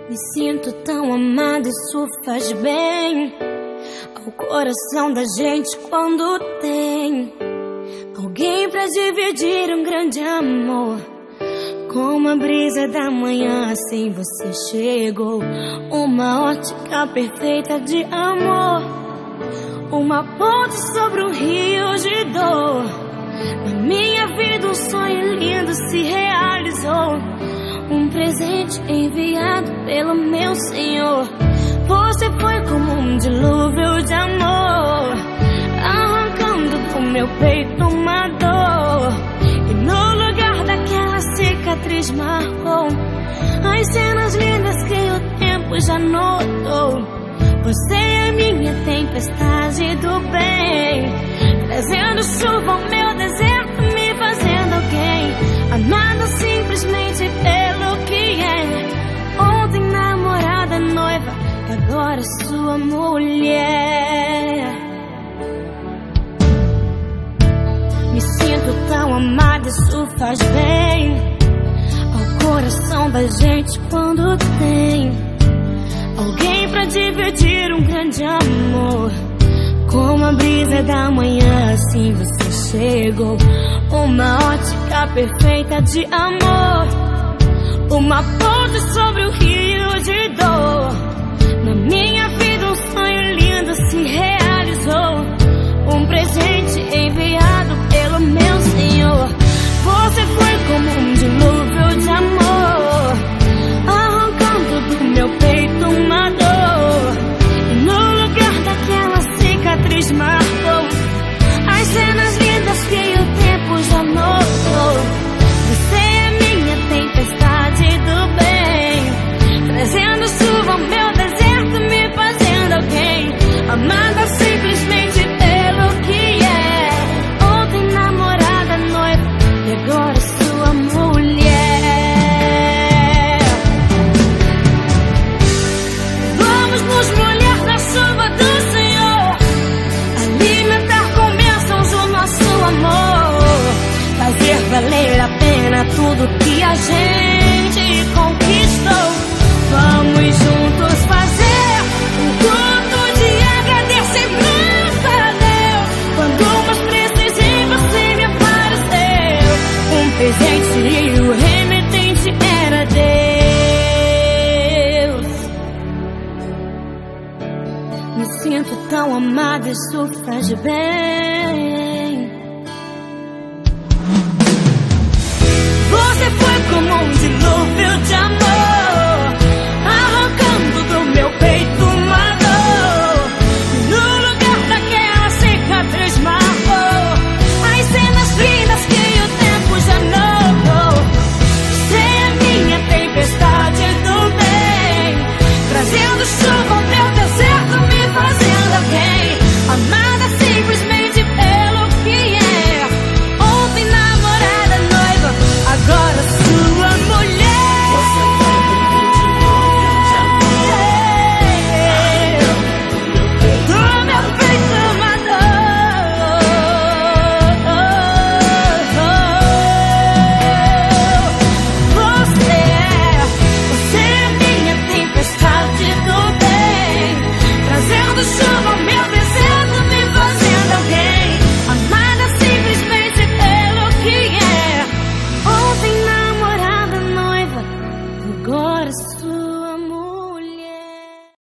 Me sinto tão amada, isso faz bem ao coração da gente quando tem alguém pra dividir um grande amor. Como a brisa da manhã, assim você chegou. Uma ótica perfeita de amor, uma ponte sobre um rio de dor. Na minha vida um sonho lindo se realizou, um presente enviado pelo meu Senhor. Você foi como um dilúvio de amor, arrancando do meu peito uma dor. E no lugar daquela cicatriz marcou as cenas lindas que o tempo já notou. Você é minha tempestade do bem, trazendo chuva ao meu deserto, me fazendo alguém amada simplesmente pelo que é. Ontem namorada, noiva, e agora sua mulher. Me sinto tão amada, isso faz bem ao coração da gente quando tem alguém pra dividir um grande amor. Como a brisa da manhã, assim você chegou. Uma ótica perfeita de amor, uma ponte sobre o rio de dor. Na minha vida um sonho lindo se realizou, um presente enviado pelo meu Senhor. Você foi como um dilúvio de amor, arrancando do meu peito uma dor. E no lugar daquela cicatriz marcou as cenas lindas que o tempo já notou. Você é minha tempestade do bem, trazendo chuva ao meu deserto, me fazendo alguém amada simplesmente pelo que é. Ontem namorada, noiva, e agora sua mulher. Vamos nos molhar na chuva do Senhor, alimentar com bênçãos o nosso amor, fazer valer a pena tudo que a gente conquistou. Vamos juntos fazer um culto de agradecimento a Deus. Quando mais precisei, você me apareceu, um presente e o remetente era Deus. Me sinto tão amada, isso faz bem. Você foi como um dilúvio de amor, arrancando do meu peito uma dor. No lugar daquela cicatriz marcou as cenas lindas que o tempo já notou. Você é minha tempestade do bem, trazendo chuva ao meu deserto, me fazendo alguém amada simplesmente pelo que é. Ontem namorada, noiva, agora sua mulher. Do meu peito uma dor. Você é minha tempestade do bem, trazendo chuva ao meu deserto, me fazendo alguém amada simplesmente pelo que é. Ontem namorada, noiva, agora sua